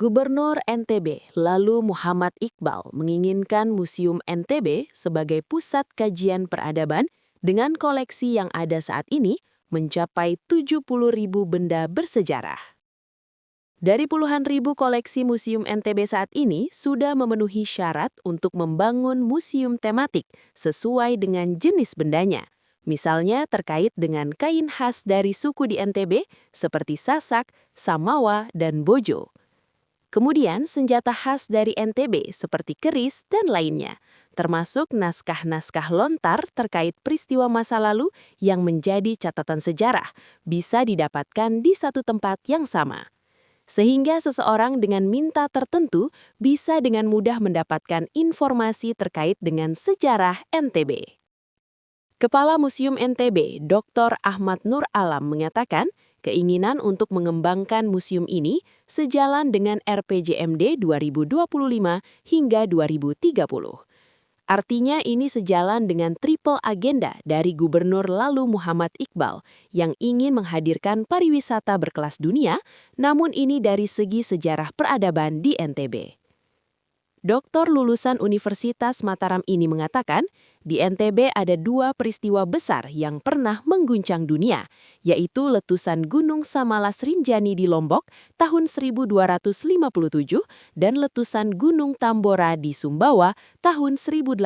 Gubernur NTB, lalu Muhammad Iqbal, menginginkan Museum NTB sebagai pusat kajian peradaban dengan koleksi yang ada saat ini mencapai 70.000 benda bersejarah. Dari puluhan ribu koleksi Museum NTB saat ini sudah memenuhi syarat untuk membangun museum tematik sesuai dengan jenis bendanya. Misalnya terkait dengan kain khas dari suku di NTB seperti Sasak, Samawa, dan Bojo. Kemudian senjata khas dari NTB seperti keris dan lainnya, termasuk naskah-naskah lontar terkait peristiwa masa lalu yang menjadi catatan sejarah, bisa didapatkan di satu tempat yang sama. Sehingga seseorang dengan minta tertentu bisa dengan mudah mendapatkan informasi terkait dengan sejarah NTB. Kepala Museum NTB, Dr. Ahmad Nur Alam mengatakan, keinginan untuk mengembangkan museum ini sejalan dengan RPJMD 2025 hingga 2030. Artinya ini sejalan dengan triple agenda dari Gubernur lalu Muhammad Iqbal yang ingin menghadirkan pariwisata berkelas dunia, namun ini dari segi sejarah peradaban di NTB. Doktor lulusan Universitas Mataram ini mengatakan, di NTB ada dua peristiwa besar yang pernah mengguncang dunia, yaitu letusan Gunung Samalas Rinjani di Lombok tahun 1257 dan letusan Gunung Tambora di Sumbawa tahun 1815.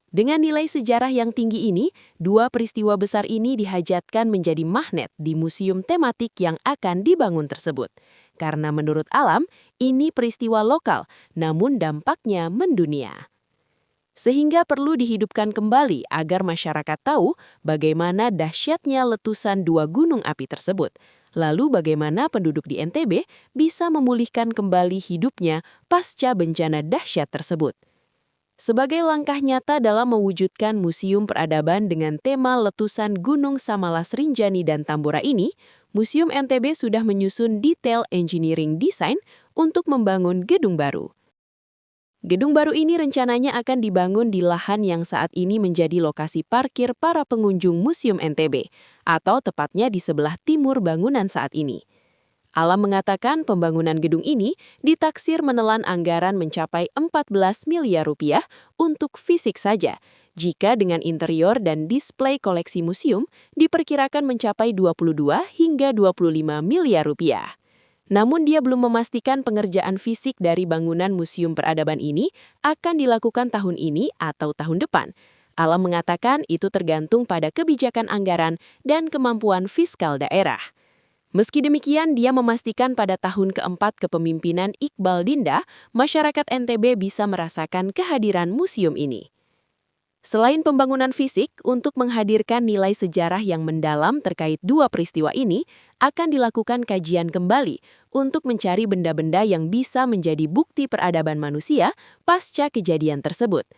Dengan nilai sejarah yang tinggi ini, dua peristiwa besar ini dihajatkan menjadi magnet di museum tematik yang akan dibangun tersebut. Karena menurut Alam, ini peristiwa lokal, namun dampaknya mendunia. Sehingga perlu dihidupkan kembali agar masyarakat tahu bagaimana dahsyatnya letusan dua gunung api tersebut. Lalu bagaimana penduduk di NTB bisa memulihkan kembali hidupnya pasca bencana dahsyat tersebut. Sebagai langkah nyata dalam mewujudkan museum peradaban dengan tema letusan Gunung Samalas Rinjani dan Tambora ini, Museum NTB sudah menyusun detail engineering design untuk membangun gedung baru. Gedung baru ini rencananya akan dibangun di lahan yang saat ini menjadi lokasi parkir para pengunjung Museum NTB, atau tepatnya di sebelah timur bangunan saat ini. Alam mengatakan pembangunan gedung ini ditaksir menelan anggaran mencapai 14 miliar rupiah untuk fisik saja, jika dengan interior dan display koleksi museum diperkirakan mencapai 22 hingga 25 miliar rupiah. Namun dia belum memastikan pengerjaan fisik dari bangunan Museum Peradaban ini akan dilakukan tahun ini atau tahun depan. Alam mengatakan itu tergantung pada kebijakan anggaran dan kemampuan fiskal daerah. Meski demikian, dia memastikan pada tahun keempat kepemimpinan Iqbal Dinda, masyarakat NTB bisa merasakan kehadiran museum ini. Selain pembangunan fisik, untuk menghadirkan nilai sejarah yang mendalam terkait dua peristiwa ini, akan dilakukan kajian kembali untuk mencari benda-benda yang bisa menjadi bukti peradaban manusia pasca kejadian tersebut.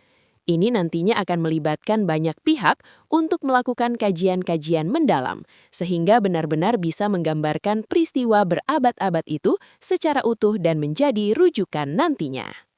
Ini nantinya akan melibatkan banyak pihak untuk melakukan kajian-kajian mendalam, sehingga benar-benar bisa menggambarkan peristiwa berabad-abad itu secara utuh dan menjadi rujukan nantinya.